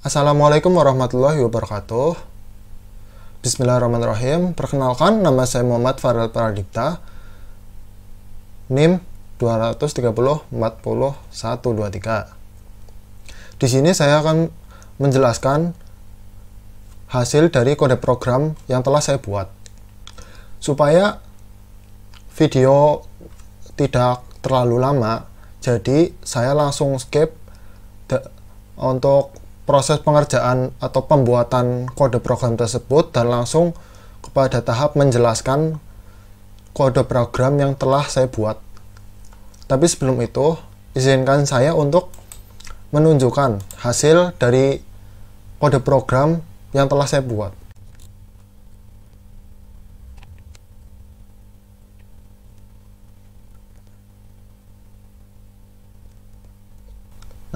Assalamualaikum warahmatullahi wabarakatuh. Bismillahirrahmanirrahim. Perkenalkan, nama saya Muhammad Farel Pradipta, NIM 230404123. Di sini saya akan menjelaskan hasil dari kode program yang telah saya buat. Supaya video tidak terlalu lama, jadi saya langsung skip untuk proses pengerjaan atau pembuatan kode program tersebut dan langsung kepada tahap menjelaskan kode program yang telah saya buat. Tapi sebelum itu, izinkan saya untuk menunjukkan hasil dari kode program yang telah saya buat.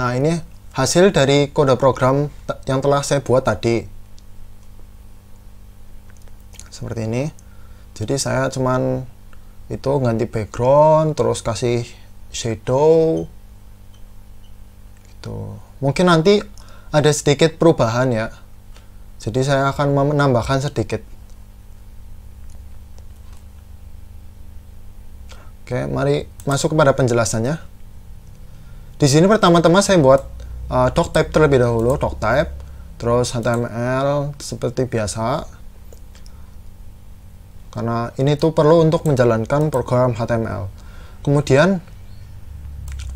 Nah, ini hasil dari kode program yang telah saya buat tadi. Seperti ini. Jadi saya cuman itu ganti background, terus kasih shadow gitu. Mungkin nanti ada sedikit perubahan ya. Jadi saya akan menambahkan sedikit. Oke, mari masuk kepada penjelasannya. Di sini pertama-tama saya buat doctype terlebih dahulu, doctype, terus HTML seperti biasa, karena ini tuh perlu untuk menjalankan program HTML. Kemudian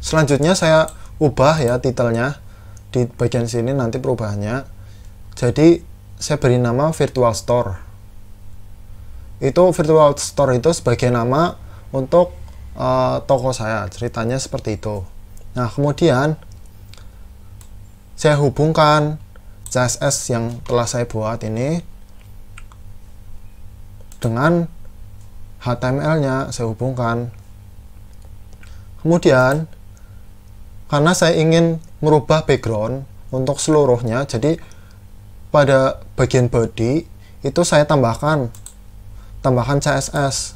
selanjutnya saya ubah ya titelnya di bagian sini nanti perubahannya. Jadi saya beri nama Virtual Store. Itu Virtual Store itu sebagai nama untuk toko saya, ceritanya seperti itu. Nah, kemudian saya hubungkan CSS yang telah saya buat ini dengan HTML-nya, saya hubungkan. Kemudian, karena saya ingin merubah background untuk seluruhnya, jadi pada bagian body itu saya tambahkan CSS.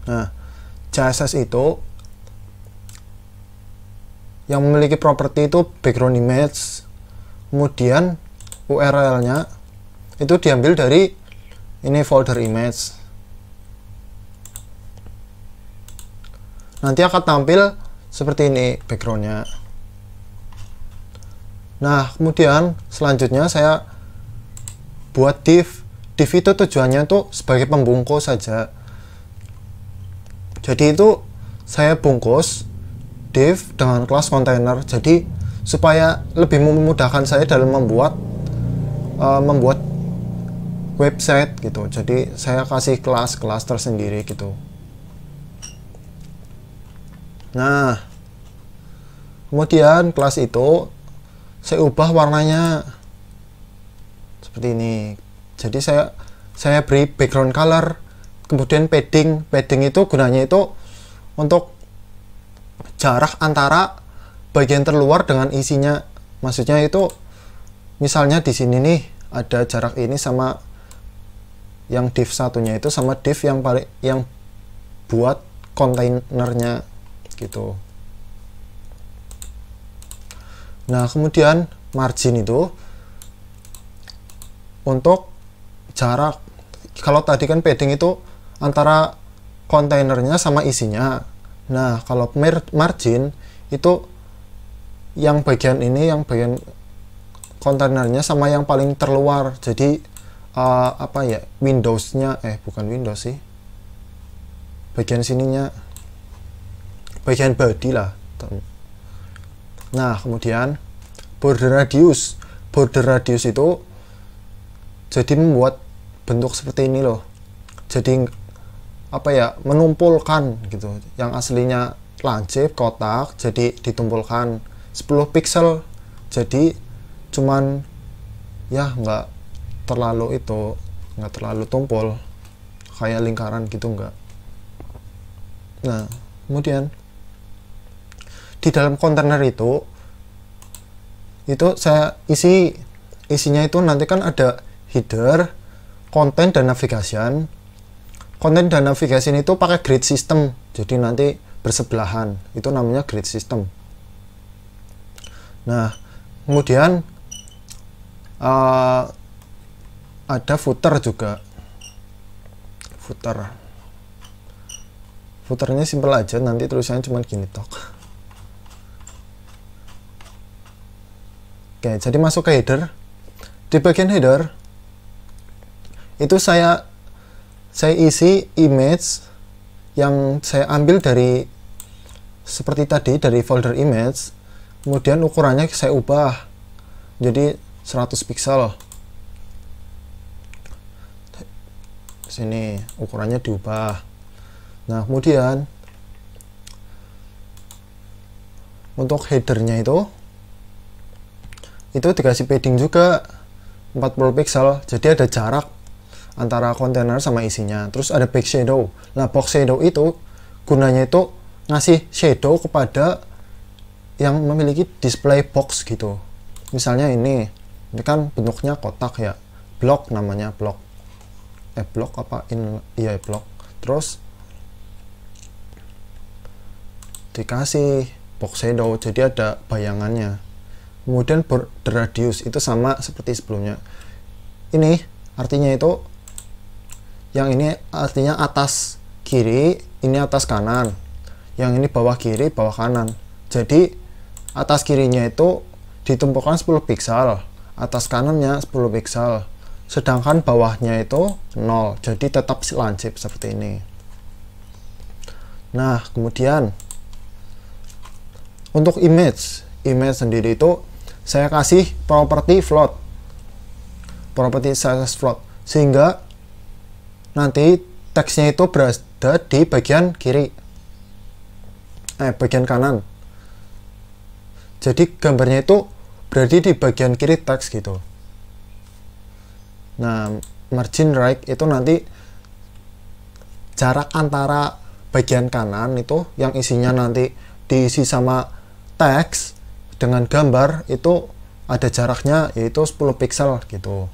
Nah, CSS itu yang memiliki properti itu background image, kemudian URL-nya itu diambil dari ini folder image. Nanti akan tampil seperti ini backgroundnya. Nah, kemudian selanjutnya saya buat div. Div itu tujuannya tuh sebagai pembungkus saja. Jadi itu saya bungkus div dengan kelas container, jadi supaya lebih memudahkan saya dalam membuat website gitu. Jadi saya kasih kelas tersendiri gitu. Nah, kemudian kelas itu saya ubah warnanya seperti ini. Jadi saya beri background color, kemudian padding itu gunanya itu untuk jarak antara bagian terluar dengan isinya. Maksudnya itu misalnya di sini nih ada jarak ini sama yang div satunya itu sama div yang buat kontainernya gitu. Nah, kemudian margin itu untuk jarak. Kalau tadi kan padding itu antara kontainernya sama isinya. Nah, kalau margin itu yang bagian ini, yang bagian kontainernya sama yang paling terluar. Jadi apa ya, Windows-nya bukan Windows sih, bagian sininya, bagian body lah. Nah, kemudian border radius itu jadi membuat bentuk seperti ini loh. Jadi apa ya, menumpulkan gitu. Yang aslinya lancip kotak jadi ditumpulkan 10 pixel, jadi cuman ya nggak terlalu tumpul kayak lingkaran gitu, enggak. Nah, kemudian di dalam kontainer itu saya isinya itu nanti kan ada header, konten, dan navigation. Konten dan navigasi itu pakai grid system, jadi nanti bersebelahan, itu namanya grid system. Nah, kemudian ada footer juga. Footernya simple aja, nanti tulisannya cuma gini tok. Oke, jadi masuk ke header. Di bagian header itu saya isi image yang saya ambil dari seperti tadi dari folder image. Kemudian ukurannya saya ubah jadi 100 pixel. Sini ukurannya diubah. Nah, kemudian untuk headernya itu dikasih padding juga 40 pixel, jadi ada jarak antara kontainer sama isinya. Terus ada back shadow. Nah, box shadow itu gunanya itu ngasih shadow kepada yang memiliki display box gitu. Misalnya ini kan bentuknya kotak ya, block namanya, block apa iya block. Terus dikasih box shadow, jadi ada bayangannya. Kemudian border radius itu sama seperti sebelumnya. Ini artinya itu, yang ini artinya atas kiri, ini atas kanan. Yang ini bawah kiri, bawah kanan. Jadi atas kirinya itu ditumpukan 10 pixel, atas kanannya 10 pixel. Sedangkan bawahnya itu 0, jadi tetap lancip seperti ini. Nah, kemudian untuk image sendiri itu saya kasih property size float, sehingga nanti teksnya itu berada di bagian kiri, bagian kanan. Jadi gambarnya itu berada di bagian kiri teks gitu. Nah, margin right itu nanti jarak antara bagian kanan itu yang isinya nanti diisi sama teks dengan gambar itu ada jaraknya, yaitu 10 pixel gitu.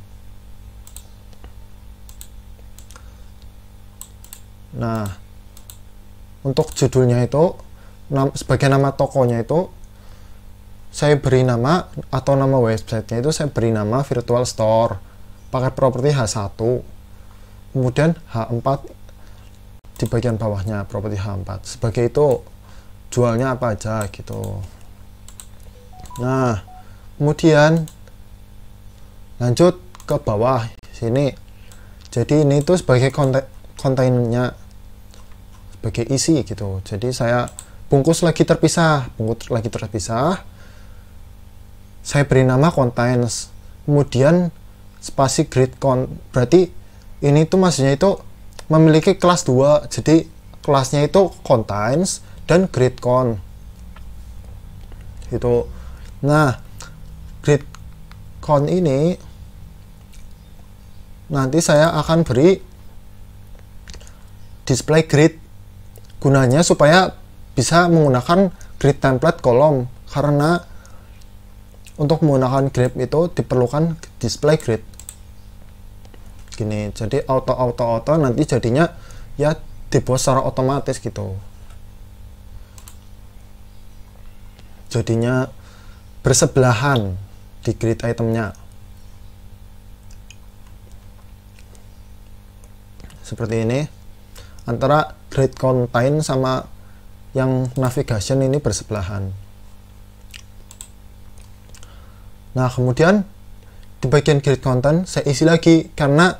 Nah, untuk judulnya itu sebagai nama tokonya itu saya beri nama, atau nama websitenya itu saya beri nama virtual store pakai properti H1, kemudian H4 di bagian bawahnya properti H4. Sebagai itu jualnya apa aja gitu. Nah, kemudian lanjut ke bawah sini. Jadi ini tuh sebagai kontennya, sebagai isi gitu. Jadi saya bungkus lagi terpisah. Saya beri nama contains. Kemudian spasi grid count. Berarti ini tuh maksudnya itu memiliki kelas 2. Jadi kelasnya itu contains dan grid count. Gitu. Nah, grid count ini nanti saya akan beri display grid, gunanya supaya bisa menggunakan grid template kolom, karena untuk menggunakan grid itu diperlukan display grid gini. Jadi auto nanti jadinya ya dibuat secara otomatis gitu, jadinya bersebelahan di grid itemnya seperti ini. Antara grid contain sama yang navigation ini bersebelahan. Nah, kemudian di bagian grid content saya isi lagi, karena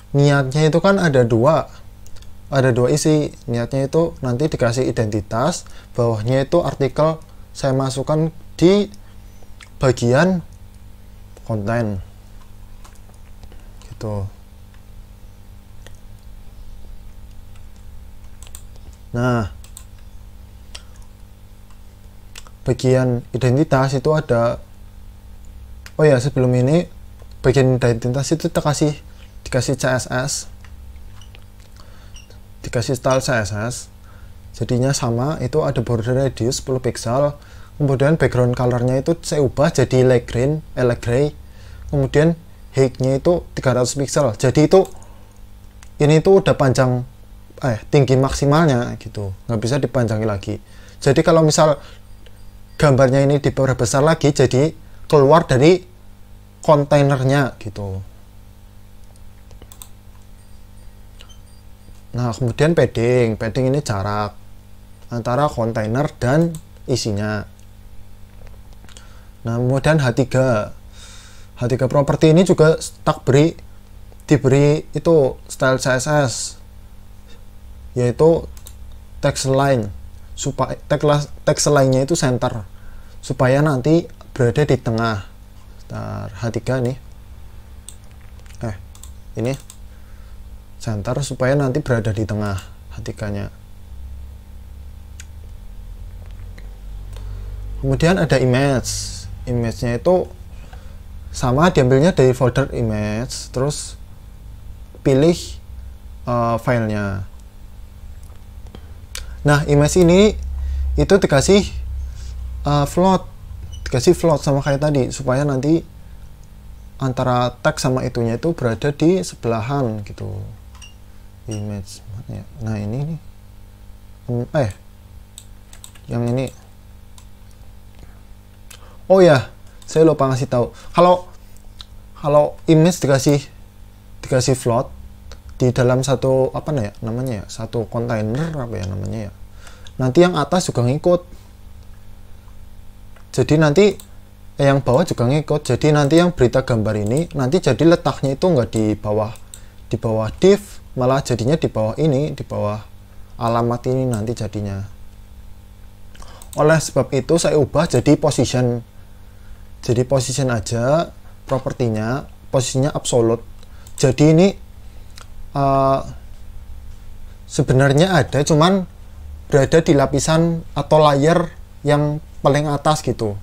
niatnya itu kan ada dua isi. Niatnya itu nanti dikasih identitas, bawahnya itu artikel saya masukkan di bagian konten gitu. Nah, bagian identitas itu ada, oh ya sebelum ini bagian identitas itu dikasih CSS, dikasih style CSS, jadinya sama. Itu ada border radius 10 pixel, kemudian background colornya itu saya ubah jadi light gray, kemudian height-nya itu 300 pixel. Jadi itu ini tuh udah panjang, tinggi maksimalnya gitu, nggak bisa dipanjangi lagi. Jadi kalau misal gambarnya ini diperbesar lagi jadi keluar dari kontainernya gitu. Nah, kemudian padding ini jarak antara kontainer dan isinya. Nah, kemudian H3 property ini juga diberi itu style CSS, yaitu text line, supaya text line-nya itu center, supaya nanti berada di tengah. H3 nih, ini center supaya nanti berada di tengah H3-nya. Kemudian ada image-nya itu sama, diambilnya dari folder image, terus pilih filenya. Nah, image ini itu dikasih float sama kayak tadi, supaya nanti antara teks sama itunya itu berada di sebelahan gitu. Image, nah ini nih, yang ini. Oh ya, saya lupa ngasih tahu. Kalau image dikasih float di dalam satu satu kontainer namanya ya. Nanti yang atas juga ngikut. Jadi nanti yang bawah juga ngikut. Jadi nanti yang berita gambar ini nanti jadi letaknya itu nggak di bawah div, malah jadinya di bawah ini, di bawah alamat ini nanti jadinya. Oleh sebab itu saya ubah jadi position. Jadi position aja, propertinya posisinya absolute. Jadi ini sebenarnya ada, cuman berada di lapisan atau layer yang paling atas gitu.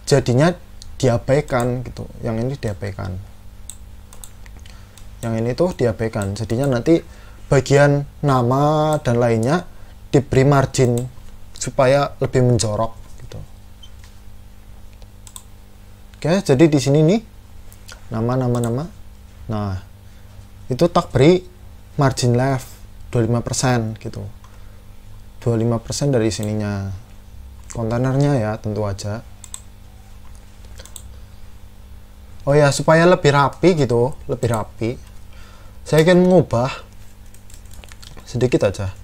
Jadinya diabaikan gitu. Yang ini diabaikan. Yang ini tuh diabaikan. Jadinya nanti bagian nama dan lainnya diberi margin supaya lebih menjorok. Oke, jadi di sini nih nama. Nah, itu tak beri margin left 25% gitu. 25% dari sininya. Kontainernya ya, tentu aja. Oh ya, supaya lebih rapi gitu, lebih rapi. Saya akan mengubah sedikit aja.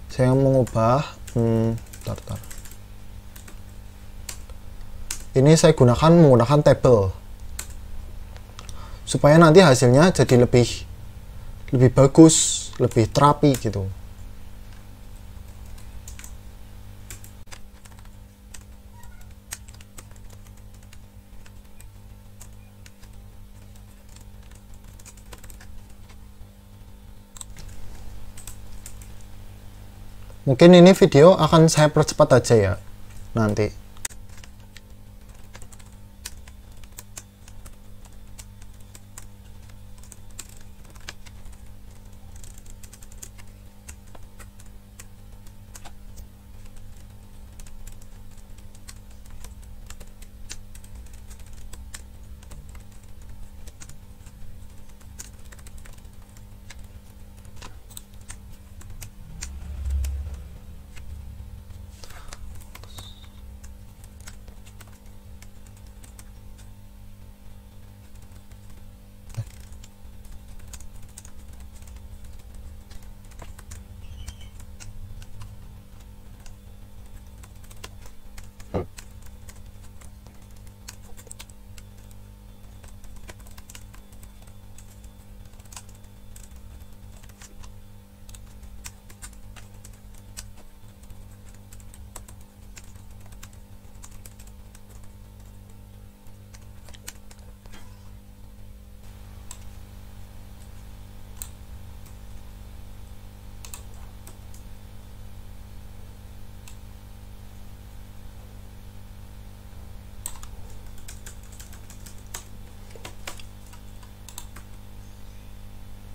Saya mengubah bentar. Ini saya menggunakan table supaya nanti hasilnya jadi lebih bagus, lebih terapi gitu. Mungkin ini video akan saya percepat aja ya nanti.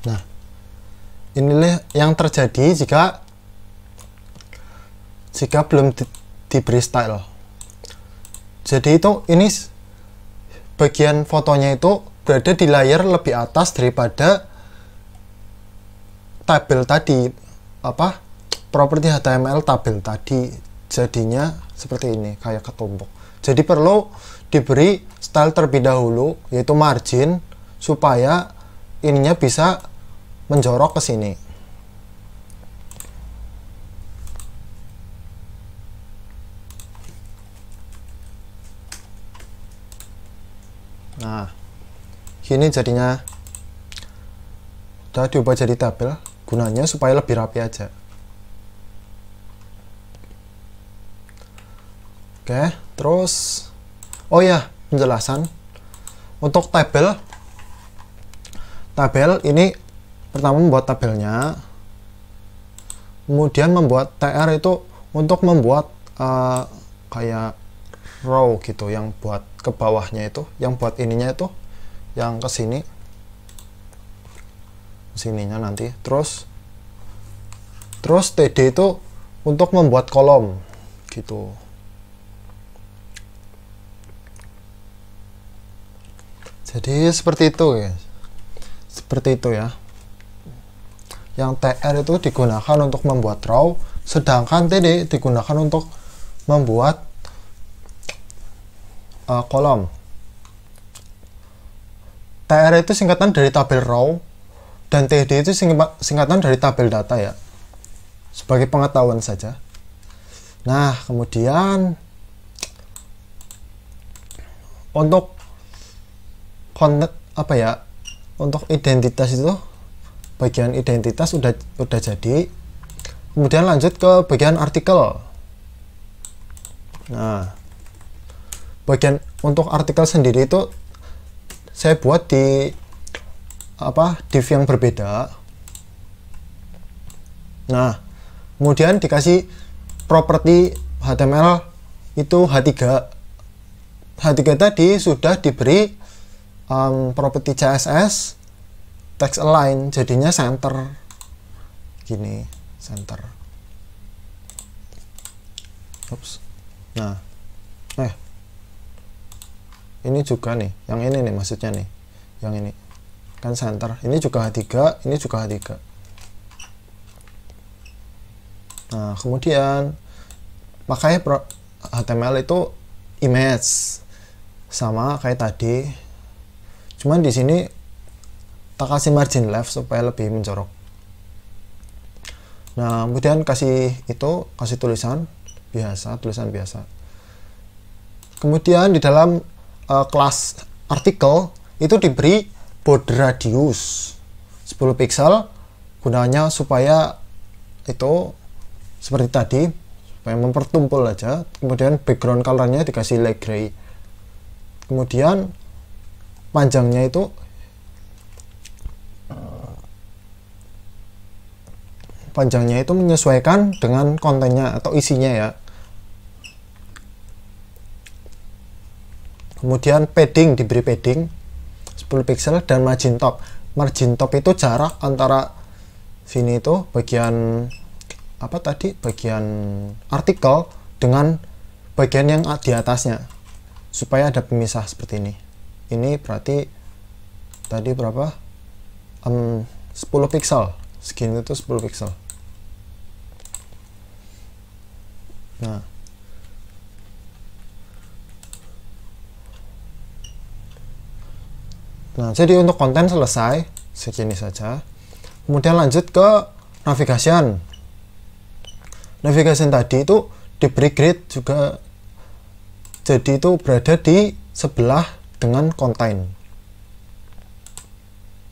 Nah, inilah yang terjadi jika belum diberi style. Jadi ini bagian fotonya itu berada di layer lebih atas daripada tabel tadi, properti HTML tabel tadi. jadinya seperti ini, kayak ketumpuk. Jadi perlu diberi style terlebih dahulu, yaitu margin, supaya ininya bisa menjorok ke sini. Nah, gini jadinya. Udah diubah jadi tabel, gunanya supaya lebih rapi aja. Oke, terus oh ya, penjelasan untuk tabel ini pertama membuat tabelnya, kemudian membuat TR itu untuk membuat kayak row gitu, yang buat ke bawahnya itu, yang buat ininya itu yang ke sini, sininya nanti. Terus TD itu untuk membuat kolom gitu. Jadi seperti itu ya, seperti itu ya. Yang TR itu digunakan untuk membuat row, sedangkan TD digunakan untuk membuat kolom. TR itu singkatan dari tabel row, dan TD itu singkatan dari tabel data ya, sebagai pengetahuan saja. Nah, kemudian untuk konten apa ya, untuk identitas itu, bagian identitas udah jadi. Kemudian lanjut ke bagian artikel. Nah, bagian untuk artikel sendiri itu saya buat di div yang berbeda. Nah, kemudian dikasih properti HTML itu H3. H3 tadi sudah diberi properti CSS text align, jadinya center gini, center. Ups. Nah, ini juga nih, yang ini nih maksudnya nih, yang ini kan center, ini juga H3, ini juga H3. Nah, kemudian makanya HTML itu image sama kayak tadi, cuman di sini tak kasih margin left supaya lebih mencorok. Nah, kemudian kasih tulisan biasa, tulisan biasa. Kemudian di dalam kelas artikel itu diberi border radius 10 pixel, gunanya supaya itu seperti tadi, supaya mempertumpul aja. Kemudian background colornya dikasih light gray. Kemudian panjangnya itu menyesuaikan dengan kontennya atau isinya ya. Kemudian padding, diberi padding 10 pixel, dan margin top. Margin top itu jarak antara sini itu bagian bagian artikel dengan bagian yang di atasnya, supaya ada pemisah seperti ini. Ini berarti tadi berapa? 10 pixel. Segini itu 10 pixel. Nah, jadi untuk konten selesai, segini saja. Kemudian lanjut ke navigation. Navigation tadi itu diberi grid juga, jadi itu berada di sebelah dengan konten.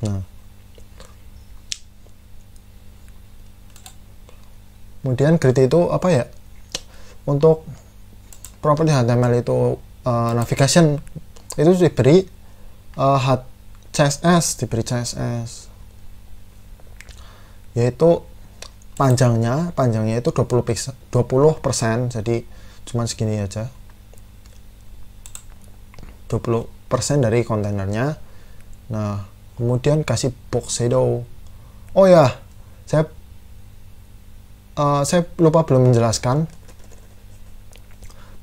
Nah, kemudian grid itu apa ya? Untuk properti HTML itu navigation itu diberi CSS, yaitu panjangnya itu 20%, jadi cuman segini aja, 20% dari kontainernya. Nah, kemudian kasih box shadow. Oh ya, saya lupa belum menjelaskan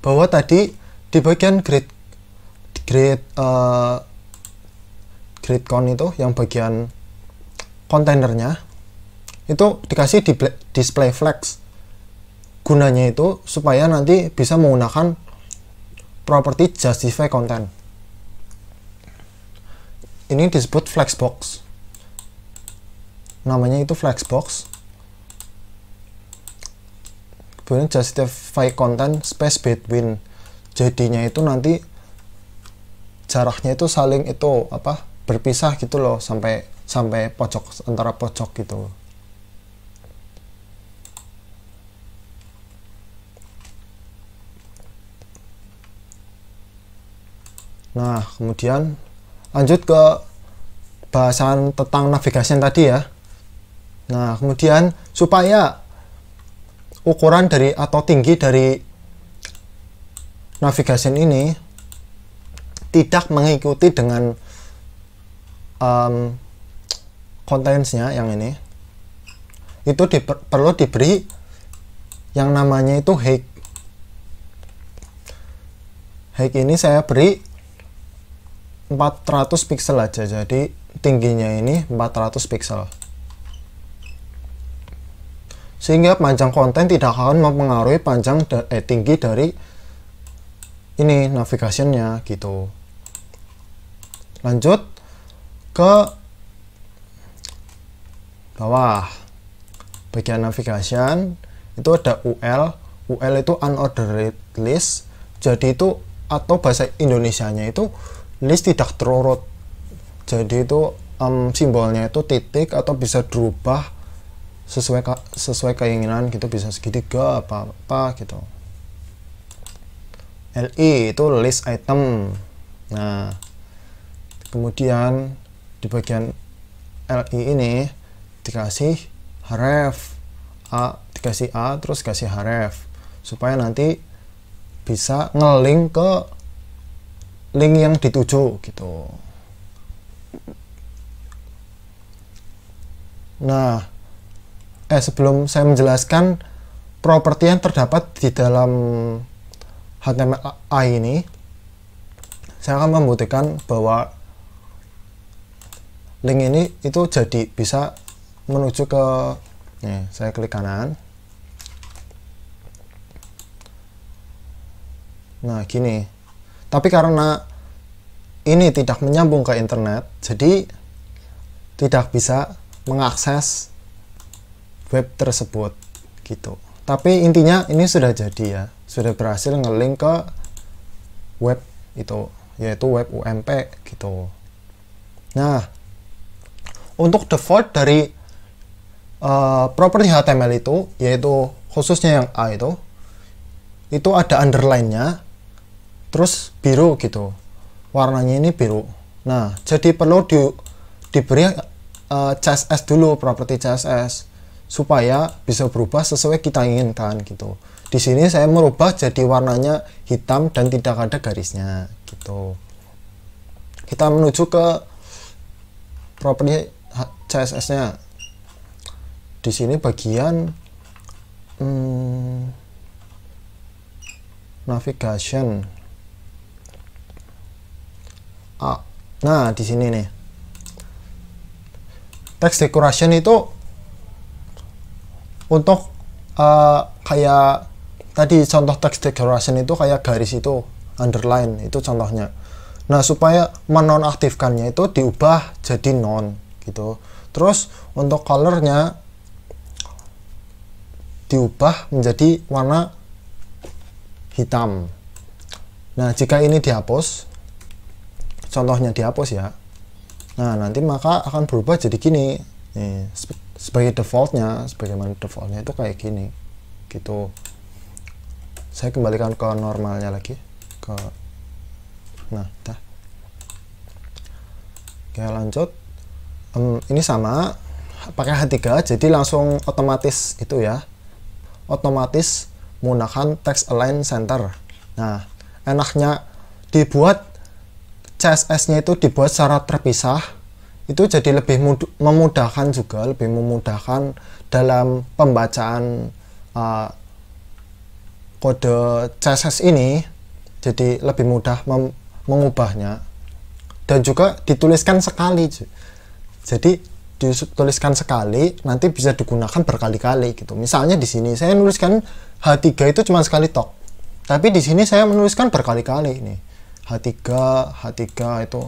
bahwa tadi di bagian grid count itu, yang bagian kontainernya itu dikasih display flags. gunanya itu supaya nanti bisa menggunakan properti justify content. Ini disebut flexbox, namanya itu flexbox. Kemudian justify content space between, jadinya itu nanti jaraknya itu saling itu apa, berpisah gitu loh, sampai pojok, antara pojok gitu. Nah, kemudian lanjut ke bahasan tentang navigasi tadi ya. Nah, kemudian supaya ukuran dari atau tinggi dari navigasi ini tidak mengikuti dengan contents-nya yang ini, itu perlu diberi yang namanya itu height. Height ini saya beri 400 pixel aja, jadi tingginya ini 400 pixel, sehingga panjang konten tidak akan mempengaruhi tinggi dari ini navigasinya gitu. Lanjut ke bawah bagian navigation, itu ada UL itu unordered list, jadi itu atau bahasa Indonesianya itu list tidak terurut, jadi itu simbolnya itu titik atau bisa dirubah sesuai keinginan gitu, bisa segitiga apa gitu. LI itu list item. Nah, kemudian di bagian LI ini dikasih href dikasih A terus kasih href supaya nanti bisa ngelink ke link yang dituju gitu. Nah, sebelum saya menjelaskan properti yang terdapat di dalam HTML ini, saya akan membuktikan bahwa link ini itu jadi bisa menuju ke, nih saya klik kanan. Nah, gini. Tapi karena ini tidak menyambung ke internet, jadi tidak bisa mengakses web tersebut gitu. Tapi intinya ini sudah jadi ya, sudah berhasil ngelink ke web itu, yaitu web UMP gitu. Nah, untuk default dari properti HTML itu, yaitu khususnya yang A itu ada underline-nya, terus biru gitu, warnanya ini biru. Nah, jadi perlu diberi CSS dulu, properti CSS, supaya bisa berubah sesuai kita inginkan gitu. Di sini saya merubah jadi warnanya hitam dan tidak ada garisnya gitu. Kita menuju ke properti CSS-nya. Di sini bagian navigation. Nah, di sini nih. Text decoration itu untuk kayak tadi contoh text decoration itu kayak garis itu, underline itu contohnya. Nah, supaya menonaktifkannya itu diubah jadi non gitu. Terus untuk colornya diubah menjadi warna hitam. Nah, jika ini dihapus, contohnya dihapus ya, nah nanti maka akan berubah jadi gini nih, sebagai defaultnya, sebagaimana defaultnya itu kayak gini gitu. Saya kembalikan ke normalnya lagi, nah dah. Oke, lanjut. Ini sama pakai H3, jadi langsung otomatis itu ya, otomatis menggunakan text align center. Nah, enaknya dibuat CSS-nya itu dibuat secara terpisah, itu jadi lebih memudahkan juga, lebih memudahkan dalam pembacaan kode CSS ini, jadi lebih mudah mengubahnya, dan juga dituliskan sekali. Jadi dituliskan sekali nanti bisa digunakan berkali-kali gitu. Misalnya di sini saya nuliskan H3 itu cuma sekali tok, tapi di sini saya menuliskan berkali-kali ini H3 itu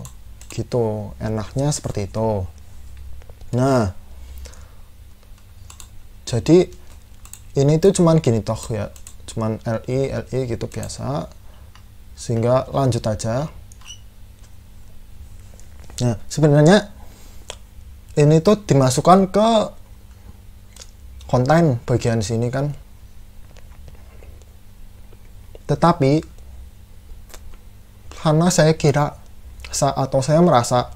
gitu, enaknya seperti itu. Nah, jadi ini tuh cuman gini toh ya, cuman LI gitu biasa, sehingga lanjut aja. Nah, sebenarnya ini tuh dimasukkan ke konten bagian sini kan, tetapi karena saya kira atau saya merasa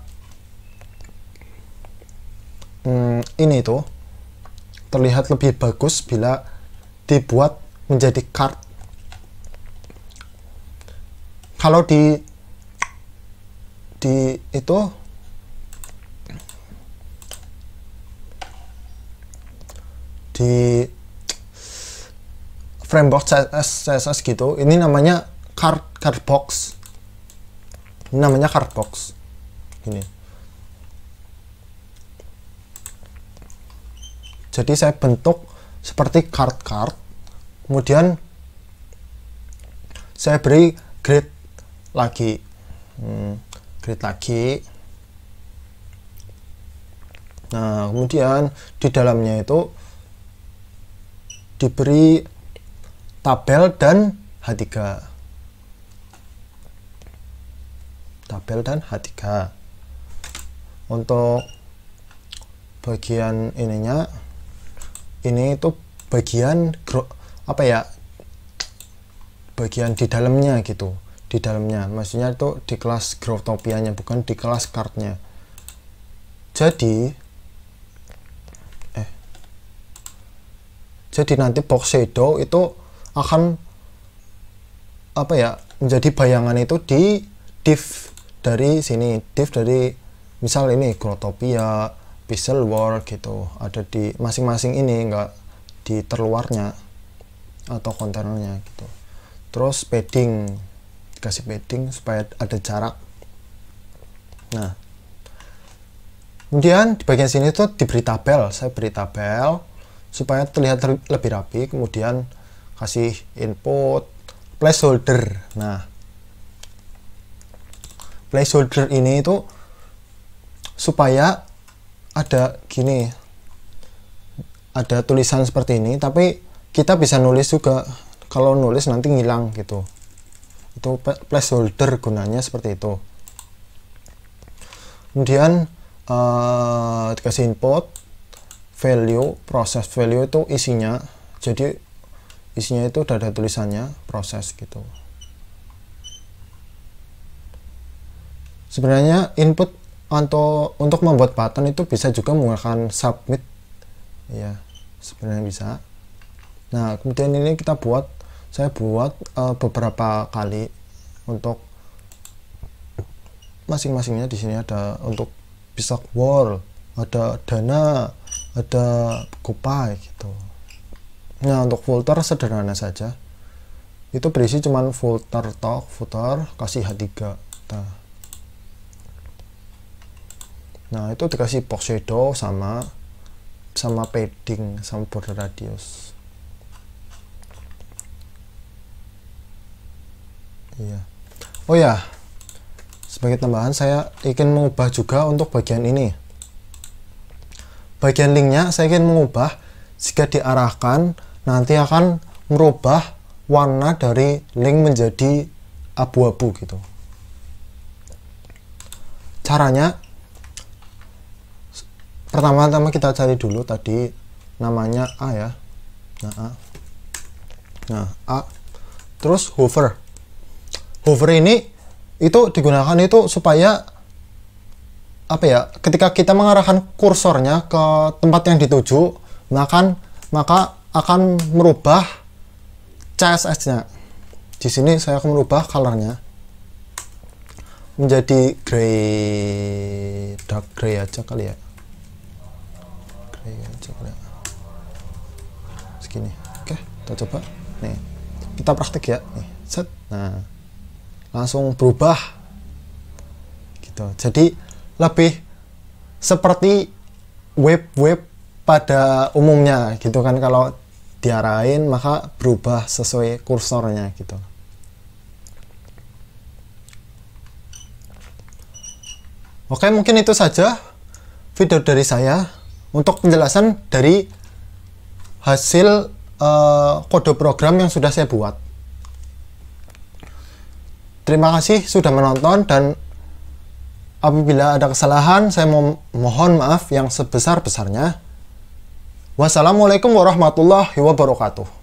ini tuh terlihat lebih bagus bila dibuat menjadi card. Kalau di itu di Framebox CSS gitu, ini namanya card box. Ini namanya card box. Ini. Jadi saya bentuk seperti card, kemudian saya beri grid lagi, Nah, kemudian di dalamnya itu diberi tabel dan H3. Untuk bagian ininya, ini itu bagian apa ya, bagian di dalamnya gitu, di dalamnya maksudnya itu di kelas Growtopianya, bukan di kelas cardnya. Jadi nanti box shadow itu akan apa ya, menjadi bayangan itu di div dari sini, div dari misal ini Growtopia, Pixel World gitu, ada di masing-masing ini, enggak di terluarnya atau kontainernya gitu. Terus padding, dikasih padding supaya ada jarak. Nah, kemudian di bagian sini tuh diberi tabel, saya beri tabel supaya terlihat lebih rapi. Kemudian kasih input placeholder. Nah, placeholder ini itu supaya ada gini, ada tulisan seperti ini, tapi kita bisa nulis juga. Kalau nulis nanti ngilang gitu. Itu placeholder gunanya seperti itu. Kemudian dikasih input value, proses value itu isinya. Jadi isinya itu udah ada tulisannya, proses gitu. Sebenarnya input untuk membuat button itu bisa juga menggunakan submit ya, sebenarnya bisa. Nah, kemudian ini saya buat beberapa kali untuk masing-masingnya. Di sini ada untuk Pisak Wall, ada Dana, ada Gopay gitu. Nah, untuk footer sederhana saja, itu berisi cuman footer toh, footer kasih H3. Nah, itu dikasih box shadow sama padding sama border radius. Iya. Oh ya, sebagai tambahan saya ingin mengubah juga untuk bagian ini. Bagian linknya saya ingin mengubah, jika diarahkan nanti akan merubah warna dari link menjadi abu-abu gitu. Caranya, pertama-tama kita cari dulu tadi namanya A ya. Nah, A. Terus hover. Hover ini itu digunakan itu supaya apa ya? Ketika kita mengarahkan kursornya ke tempat yang dituju, maka akan merubah CSS-nya. Di sini saya akan merubah color-nya menjadi gray, dark gray aja kali ya. Segini. Oke, kita coba nih, kita praktek ya nih, set. Nah, langsung berubah gitu. Jadi lebih seperti web pada umumnya gitu kan, kalau diarahin maka berubah sesuai kursornya gitu. Oke, mungkin itu saja video dari saya untuk penjelasan dari hasil kode program yang sudah saya buat. Terima kasih sudah menonton, dan apabila ada kesalahan saya mohon maaf yang sebesar-besarnya. Wassalamualaikum warahmatullahi wabarakatuh.